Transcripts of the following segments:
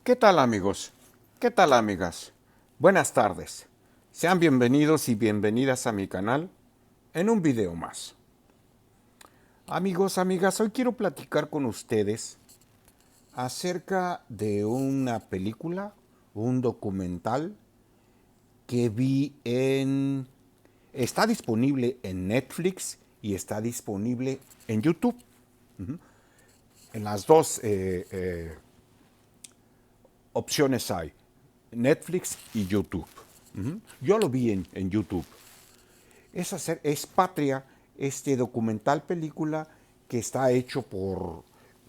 ¿Qué tal amigos? ¿Qué tal amigas? Buenas tardes. Sean bienvenidos y bienvenidas a mi canal en un video más. Amigos, amigas, hoy quiero platicar con ustedes acerca de una película, un documental que vi en... Está disponible en Netflix y está disponible en YouTube. En las dos opciones hay, Netflix y YouTube. Yo lo vi en YouTube. Es Patria, este documental película que está hecho por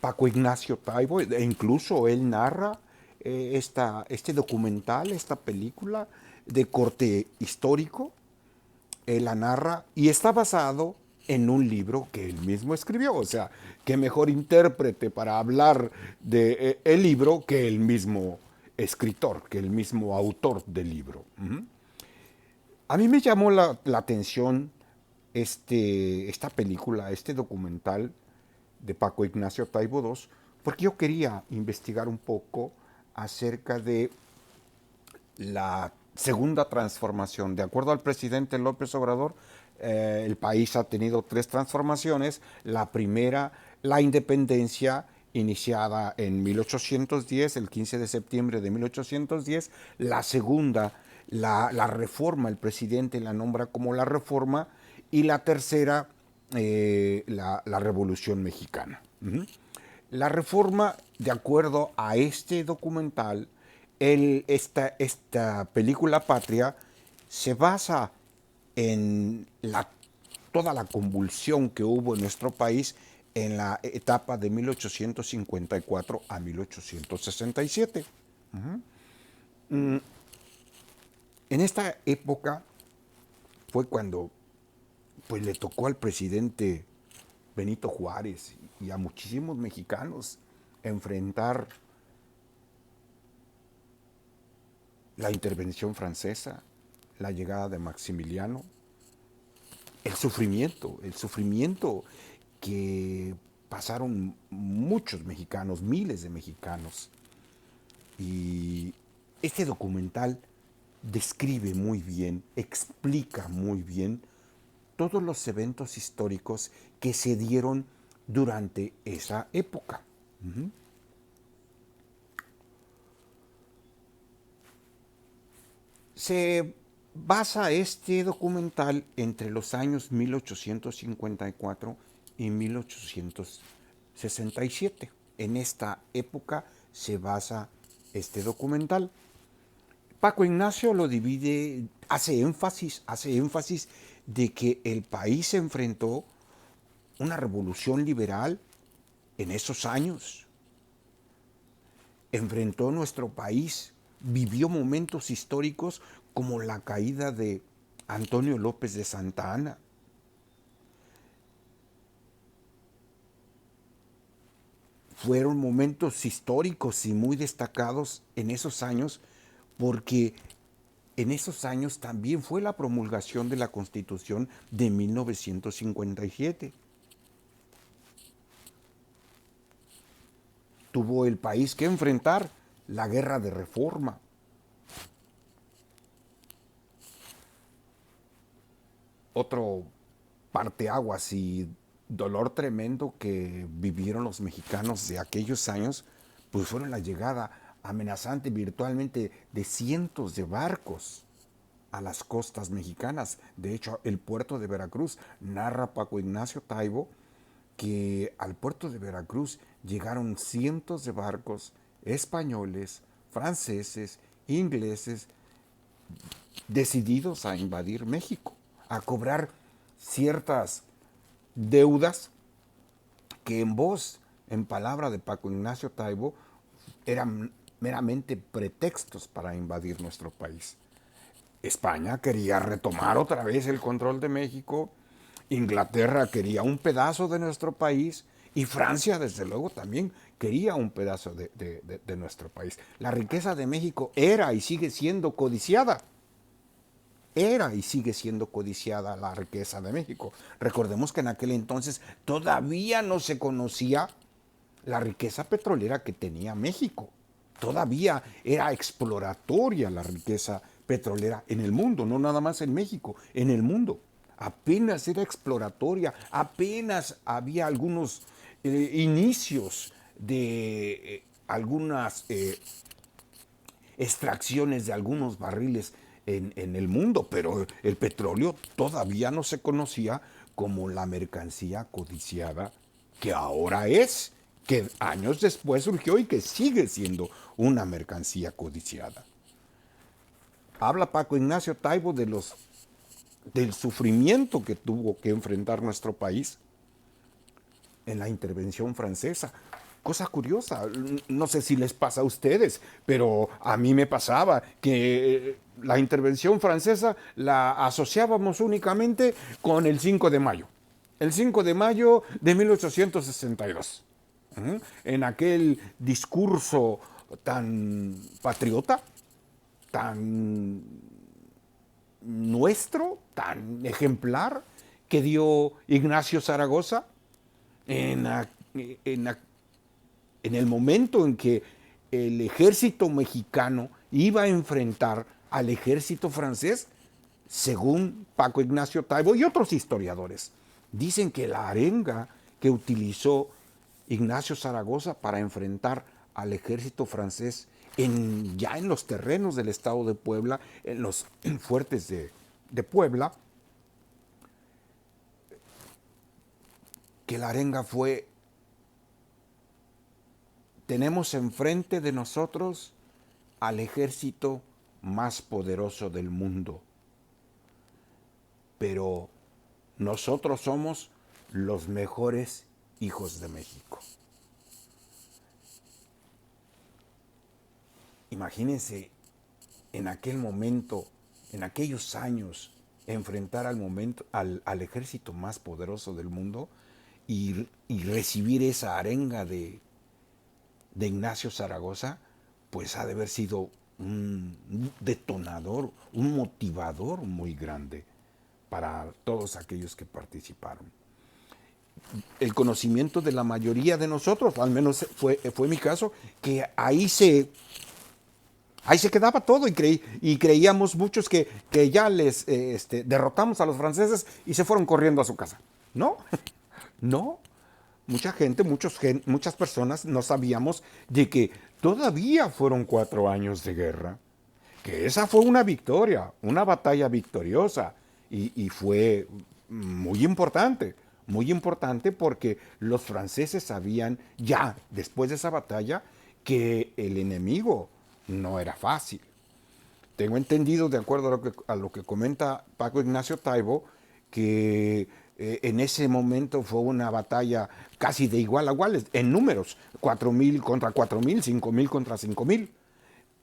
Paco Ignacio Taibo, e incluso él narra este documental, esta película de corte histórico, él la narra y está basado en un libro que él mismo escribió. O sea, qué mejor intérprete para hablar de el libro que el mismo escritor, que el mismo autor del libro. A mí me llamó la atención esta película, este documental de Paco Ignacio Taibo II, porque yo quería investigar un poco acerca de la segunda transformación. De acuerdo al presidente López Obrador, el país ha tenido tres transformaciones. La primera, la independencia iniciada en 1810, el 15 de septiembre de 1810. La segunda, la reforma, el presidente la nombra como la reforma. Y la tercera, la Revolución Mexicana. La reforma, de acuerdo a este documental, esta película Patria se basa en toda la convulsión que hubo en nuestro país en la etapa de 1854 a 1867. En esta época fue cuando pues, le tocó al presidente Benito Juárez y a muchísimos mexicanos enfrentar la intervención francesa, la llegada de Maximiliano, el sufrimiento que pasaron muchos mexicanos, miles de mexicanos. Y este documental describe muy bien, explica muy bien todos los eventos históricos que se dieron durante esa época. Se basa este documental entre los años 1854 y 1867. En esta época se basa este documental. Paco Ignacio lo divide, hace énfasis de que el país se enfrentó una revolución liberal en esos años. Enfrentó nuestro país, vivió momentos históricos como la caída de Antonio López de Santa Anna. Fueron momentos históricos y muy destacados en esos años porque en esos años también fue la promulgación de la Constitución de 1957. Tuvo el país que enfrentar la guerra de reforma. Otro parteaguas y dolor tremendo que vivieron los mexicanos de aquellos años, pues fueron la llegada amenazante virtualmente de cientos de barcos a las costas mexicanas. De hecho, el puerto de Veracruz, narra Paco Ignacio Taibo, que al puerto de Veracruz llegaron cientos de barcos españoles, franceses, ingleses, decididos a invadir México, a cobrar ciertas deudas que en voz, en palabra de Paco Ignacio Taibo, eran meramente pretextos para invadir nuestro país. España quería retomar otra vez el control de México, Inglaterra quería un pedazo de nuestro país y Francia, desde luego, también quería un pedazo de nuestro país. La riqueza de México era y sigue siendo codiciada. Era y sigue siendo codiciada la riqueza de México. Recordemos que en aquel entonces todavía no se conocía la riqueza petrolera que tenía México. Todavía era exploratoria la riqueza petrolera en el mundo, no nada más en México, en el mundo. Apenas era exploratoria, apenas había algunos inicios de algunas extracciones de algunos barriles en el mundo, pero el petróleo todavía no se conocía como la mercancía codiciada que ahora es, que años después surgió y que sigue siendo una mercancía codiciada. Habla Paco Ignacio Taibo del sufrimiento que tuvo que enfrentar nuestro país en la intervención francesa. Cosa curiosa, no sé si les pasa a ustedes, pero a mí me pasaba que la intervención francesa la asociábamos únicamente con el 5 de mayo. El 5 de mayo de 1862. En aquel discurso tan patriota, tan nuestro, tan ejemplar, que dio Ignacio Zaragoza en, en, en el momento en que el ejército mexicano iba a enfrentar al ejército francés, según Paco Ignacio Taibo y otros historiadores. Dicen que la arenga que utilizó Ignacio Zaragoza para enfrentar al ejército francés ya en los terrenos del estado de Puebla, en los fuertes de Puebla, que la arenga fue: tenemos enfrente de nosotros al ejército más poderoso del mundo, pero nosotros somos los mejores hijos de México. Imagínense en aquel momento, en aquellos años, enfrentar al ejército más poderoso del mundo y recibir esa arenga de Ignacio Zaragoza, pues ha de haber sido un detonador, un motivador muy grande para todos aquellos que participaron. El conocimiento de la mayoría de nosotros, al menos fue mi caso, que ahí se quedaba todo y creíamos muchos que ya les derrotamos a los franceses y se fueron corriendo a su casa. No, no. Mucha gente, muchas personas no sabíamos de que todavía fueron 4 años de guerra, que esa fue una victoria, una batalla victoriosa y fue muy importante porque los franceses sabían ya después de esa batalla que el enemigo no era fácil. Tengo entendido, de acuerdo a lo que comenta Paco Ignacio Taibo, que en ese momento fue una batalla casi de igual a igual, en números, 4.000 contra 4.000, 5.000 contra 5.000,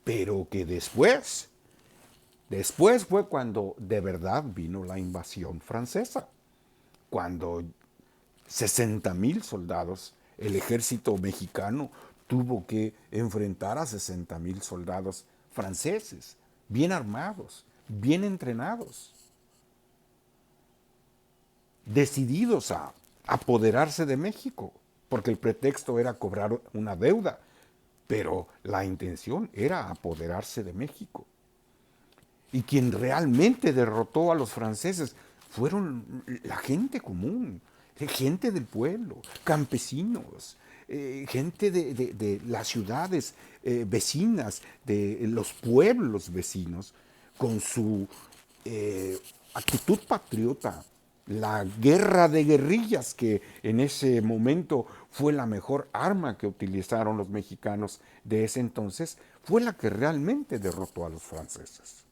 pero que después fue cuando de verdad vino la invasión francesa, cuando 60.000 soldados, el ejército mexicano tuvo que enfrentar a 60.000 soldados franceses, bien armados, bien entrenados, decididos a apoderarse de México, porque el pretexto era cobrar una deuda, pero la intención era apoderarse de México. Y quien realmente derrotó a los franceses fueron la gente común, gente del pueblo, campesinos, gente de las ciudades vecinas, de los pueblos vecinos, con su actitud patriota, la guerra de guerrillas, que en ese momento fue la mejor arma que utilizaron los mexicanos de ese entonces, fue la que realmente derrotó a los franceses.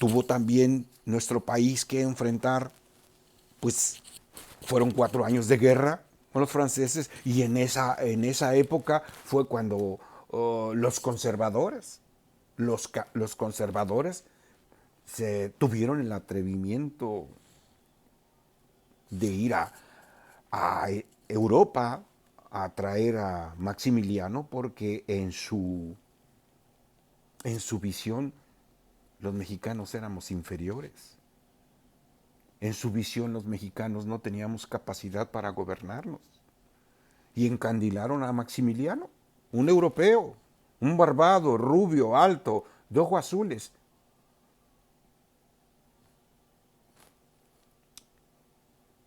Tuvo también nuestro país que enfrentar, pues fueron 4 años de guerra con los franceses, y en esa época fue cuando los conservadores se tuvieron el atrevimiento de ir a Europa a traer a Maximiliano, porque en su visión los mexicanos éramos inferiores. En su visión los mexicanos no teníamos capacidad para gobernarnos. Y encandilaron a Maximiliano, un europeo, un barbado, rubio, alto, de ojos azules.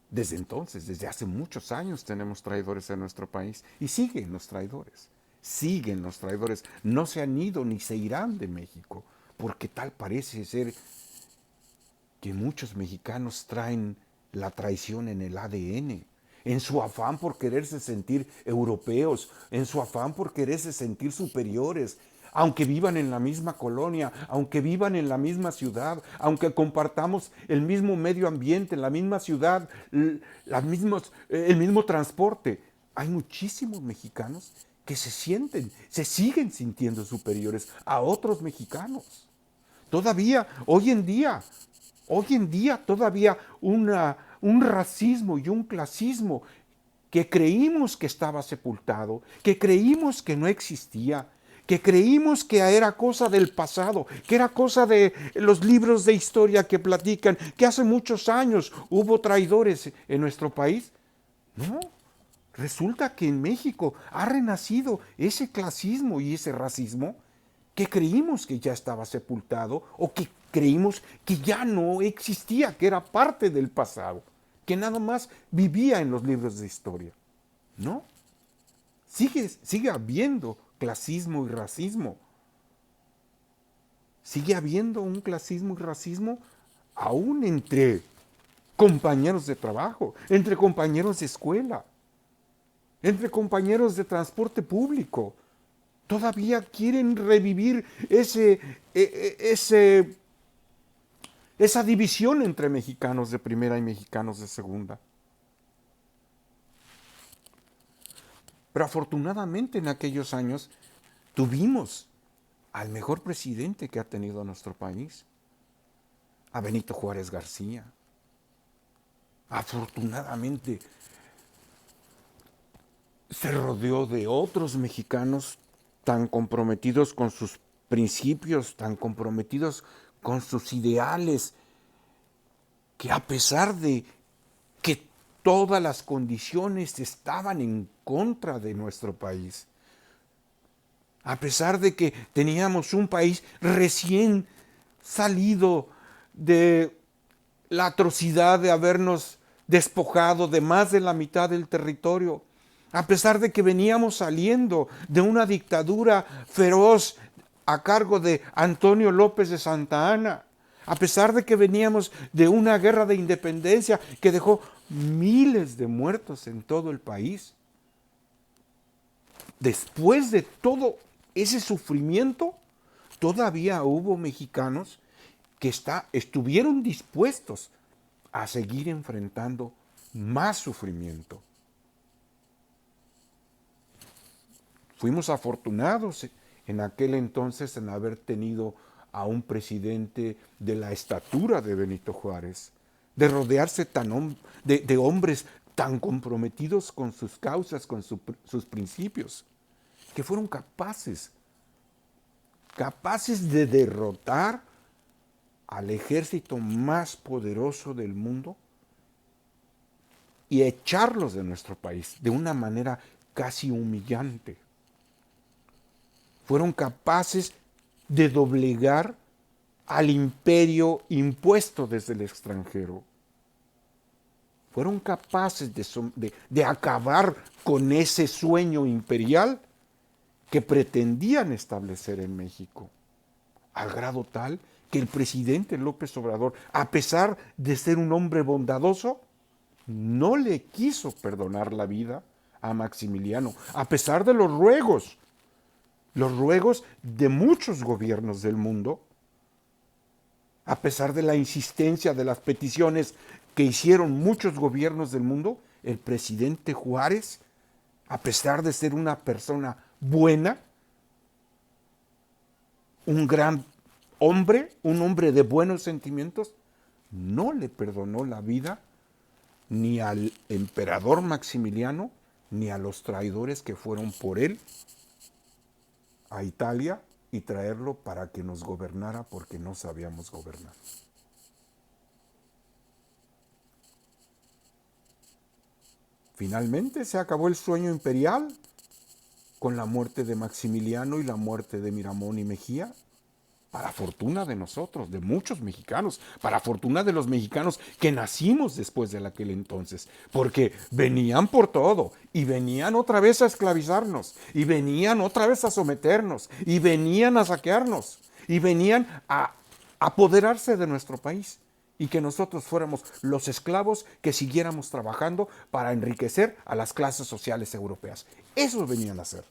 Desde entonces, desde hace muchos años tenemos traidores en nuestro país y siguen los traidores, no se han ido ni se irán de México, porque tal parece ser que muchos mexicanos traen la traición en el ADN, en su afán por quererse sentir europeos, en su afán por quererse sentir superiores, aunque vivan en la misma colonia, aunque vivan en la misma ciudad, aunque compartamos el mismo medio ambiente, la misma ciudad, el mismo transporte. Hay muchísimos mexicanos que se siguen sintiendo superiores a otros mexicanos. Todavía, hoy en día todavía un racismo y un clasismo que creímos que estaba sepultado, que creímos que no existía, que creímos que era cosa del pasado, que era cosa de los libros de historia que platican, que hace muchos años hubo traidores en nuestro país. No, resulta que en México ha renacido ese clasismo y ese racismo que creímos que ya estaba sepultado o que creímos que ya no existía, que era parte del pasado, que nada más vivía en los libros de historia. ¿No? Sigue habiendo clasismo y racismo. Sigue habiendo un clasismo y racismo aún entre compañeros de trabajo, entre compañeros de escuela, entre compañeros de transporte público. Todavía quieren revivir esa división entre mexicanos de primera y mexicanos de segunda. Pero afortunadamente en aquellos años tuvimos al mejor presidente que ha tenido nuestro país, a Benito Juárez García. Afortunadamente se rodeó de otros mexicanos tan comprometidos con sus principios, tan comprometidos con sus ideales, que a pesar de que todas las condiciones estaban en contra de nuestro país, a pesar de que teníamos un país recién salido de la atrocidad de habernos despojado de más de la mitad del territorio, a pesar de que veníamos saliendo de una dictadura feroz a cargo de Antonio López de Santa Anna, a pesar de que veníamos de una guerra de independencia que dejó miles de muertos en todo el país. Después de todo ese sufrimiento, todavía hubo mexicanos que estuvieron dispuestos a seguir enfrentando más sufrimiento. Fuimos afortunados en aquel entonces en haber tenido a un presidente de la estatura de Benito Juárez, de rodearse de hombres tan comprometidos con sus causas, con sus principios, que fueron capaces de derrotar al ejército más poderoso del mundo y echarlos de nuestro país de una manera casi humillante. Fueron capaces de doblegar al imperio impuesto desde el extranjero. Fueron capaces de acabar con ese sueño imperial que pretendían establecer en México, al grado tal que el presidente López Obrador, a pesar de ser un hombre bondadoso, no le quiso perdonar la vida a Maximiliano, a pesar de los ruegos de muchos gobiernos del mundo, a pesar de la insistencia de las peticiones que hicieron muchos gobiernos del mundo, el presidente Juárez, a pesar de ser una persona buena, un gran hombre, un hombre de buenos sentimientos, no le perdonó la vida ni al emperador Maximiliano, ni a los traidores que fueron por él a Italia y traerlo para que nos gobernara porque no sabíamos gobernar. Finalmente se acabó el sueño imperial con la muerte de Maximiliano y la muerte de Miramón y Mejía, para fortuna de nosotros, de muchos mexicanos, para fortuna de los mexicanos que nacimos después de aquel entonces, porque venían por todo y venían otra vez a esclavizarnos y venían otra vez a someternos y venían a saquearnos y venían a apoderarse de nuestro país y que nosotros fuéramos los esclavos que siguiéramos trabajando para enriquecer a las clases sociales europeas. Eso venían a hacer.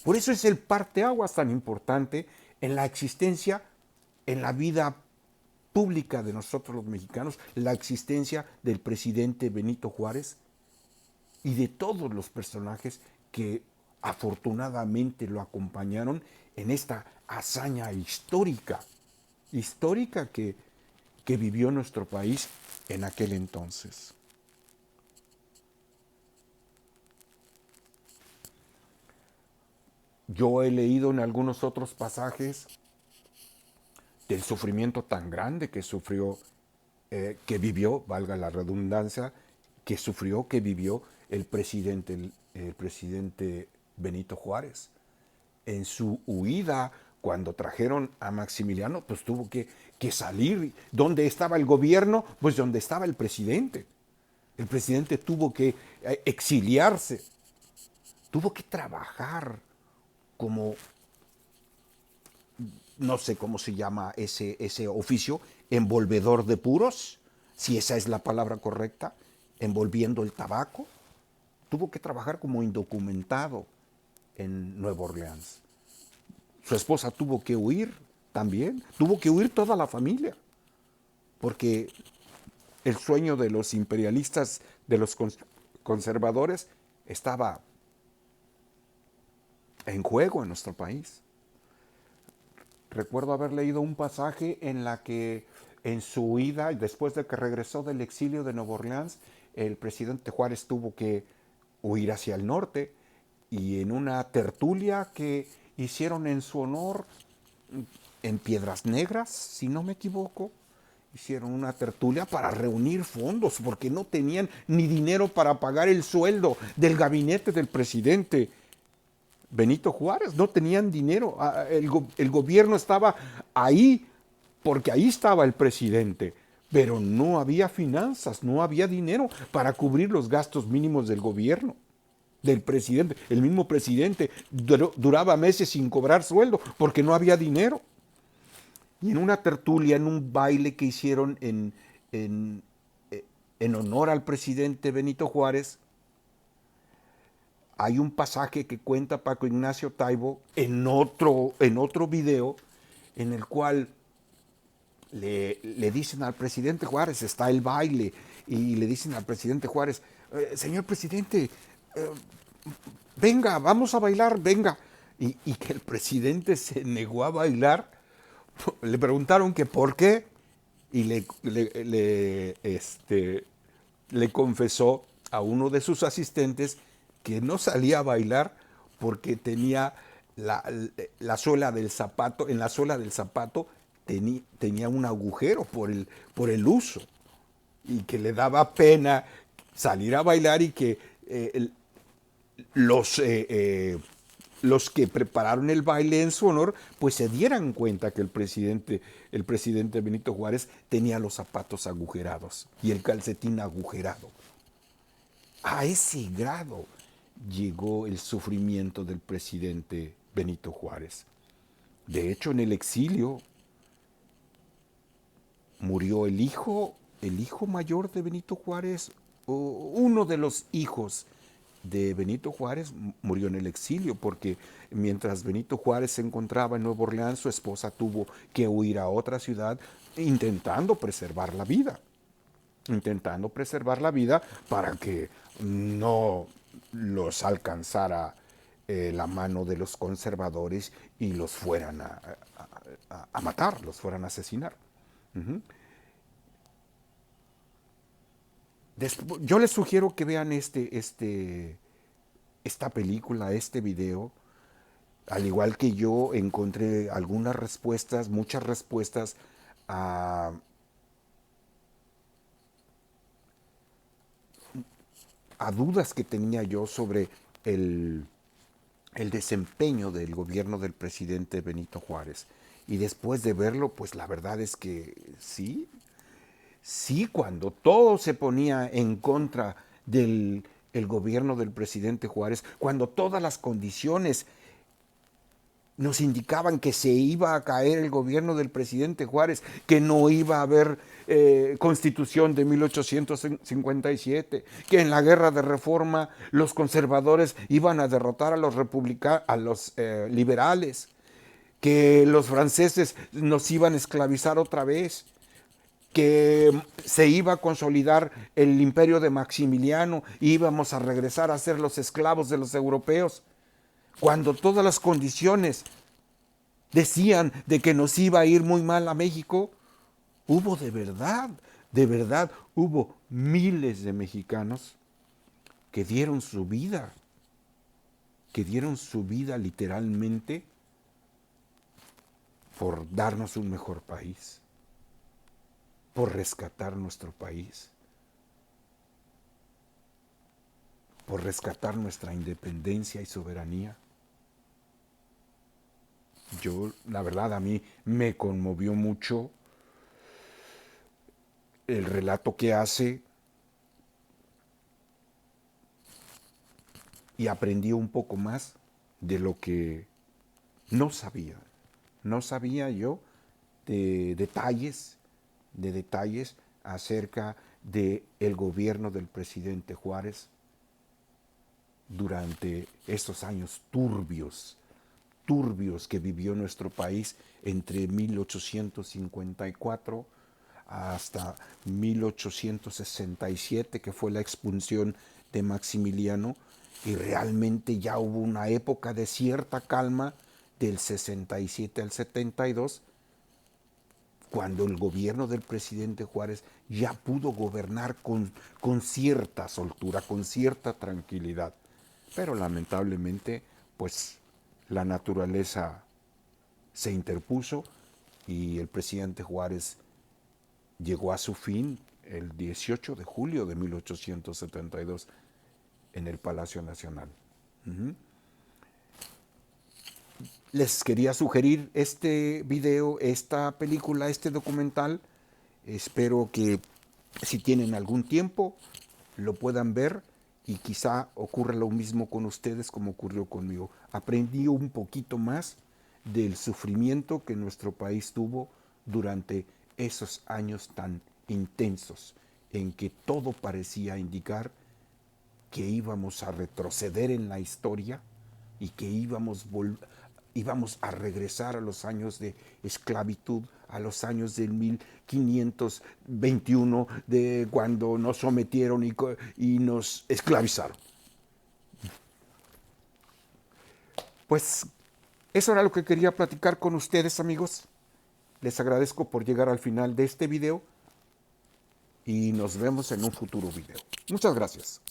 Por eso es el parteaguas tan importante en la existencia, en la vida pública de nosotros los mexicanos, la existencia del presidente Benito Juárez y de todos los personajes que afortunadamente lo acompañaron en esta hazaña histórica que vivió nuestro país en aquel entonces. Yo he leído en algunos otros pasajes del sufrimiento tan grande que sufrió, que vivió, valga la redundancia, que vivió el presidente Benito Juárez. En su huida, cuando trajeron a Maximiliano, pues tuvo que salir. ¿Dónde estaba el gobierno? Pues donde estaba el presidente. El presidente tuvo que exiliarse, tuvo que trabajar como, no sé cómo se llama ese oficio, envolvedor de puros, si esa es la palabra correcta, envolviendo el tabaco. Tuvo que trabajar como indocumentado en Nueva Orleans. Su esposa tuvo que huir también, tuvo que huir toda la familia, porque el sueño de los imperialistas, de los conservadores, estaba en juego en nuestro país. Recuerdo haber leído un pasaje en la que en su huida, después de que regresó del exilio de Nueva Orleans, el presidente Juárez tuvo que huir hacia el norte y en una tertulia que hicieron en su honor en Piedras Negras, si no me equivoco, hicieron una tertulia para reunir fondos porque no tenían ni dinero para pagar el sueldo del gabinete del presidente Benito Juárez, no tenían dinero. El gobierno estaba ahí porque ahí estaba el presidente, pero no había finanzas, no había dinero para cubrir los gastos mínimos del gobierno, del presidente. El mismo presidente duraba meses sin cobrar sueldo porque no había dinero. Y en una tertulia, en un baile que hicieron en honor al presidente Benito Juárez, hay un pasaje que cuenta Paco Ignacio Taibo en otro video en el cual le dicen al presidente Juárez, está el baile, y le dicen al presidente Juárez, señor presidente, venga, vamos a bailar, venga. Y que el presidente se negó a bailar. Le preguntaron que por qué y le confesó a uno de sus asistentes que no salía a bailar porque tenía la suela del zapato, en la suela del zapato tenía un agujero por el uso y que le daba pena salir a bailar y que los que prepararon el baile en su honor, pues se dieran cuenta que el presidente Benito Juárez tenía los zapatos agujerados y el calcetín agujerado. A ese grado llegó el sufrimiento del presidente Benito Juárez. De hecho, en el exilio murió el hijo mayor de Benito Juárez, o uno de los hijos de Benito Juárez murió en el exilio, porque mientras Benito Juárez se encontraba en Nueva Orleans, su esposa tuvo que huir a otra ciudad intentando preservar la vida para que no los alcanzara la mano de los conservadores y los fueran a matar, los fueran a asesinar. Yo les sugiero que vean esta película, este video. Al igual que yo, encontré algunas respuestas, muchas respuestas a a dudas que tenía yo sobre el desempeño del gobierno del presidente Benito Juárez. Y después de verlo, pues la verdad es que sí, sí, cuando todo se ponía en contra del el gobierno del presidente Juárez, cuando todas las condiciones nos indicaban que se iba a caer el gobierno del presidente Juárez, que no iba a haber constitución de 1857, que en la guerra de reforma los conservadores iban a derrotar a los, a los liberales, que los franceses nos iban a esclavizar otra vez, que se iba a consolidar el imperio de Maximiliano, íbamos a regresar a ser los esclavos de los europeos, cuando todas las condiciones decían de que nos iba a ir muy mal a México, hubo de verdad, hubo miles de mexicanos que dieron su vida literalmente por darnos un mejor país, por rescatar nuestro país, por rescatar nuestra independencia y soberanía. Yo, la verdad, a mí me conmovió mucho el relato que hace y aprendí un poco más de lo que no sabía. No sabía yo de detalles acerca del gobierno del presidente Juárez durante estos años turbios que vivió nuestro país entre 1854 hasta 1867, que fue la expulsión de Maximiliano, y realmente ya hubo una época de cierta calma del 67 al 72, cuando el gobierno del presidente Juárez ya pudo gobernar con cierta soltura, con cierta tranquilidad. Pero lamentablemente, pues la naturaleza se interpuso y el presidente Juárez llegó a su fin el 18 de julio de 1872 en el Palacio Nacional. Les quería sugerir este video, esta película, este documental. Espero que si tienen algún tiempo lo puedan ver y quizá ocurra lo mismo con ustedes como ocurrió conmigo. Aprendí un poquito más del sufrimiento que nuestro país tuvo durante esos años tan intensos en que todo parecía indicar que íbamos a retroceder en la historia y que íbamos a regresar a los años de esclavitud, a los años del 1521, de cuando nos sometieron y nos esclavizaron. Pues eso era lo que quería platicar con ustedes, amigos. Les agradezco por llegar al final de este video y nos vemos en un futuro video. Muchas gracias.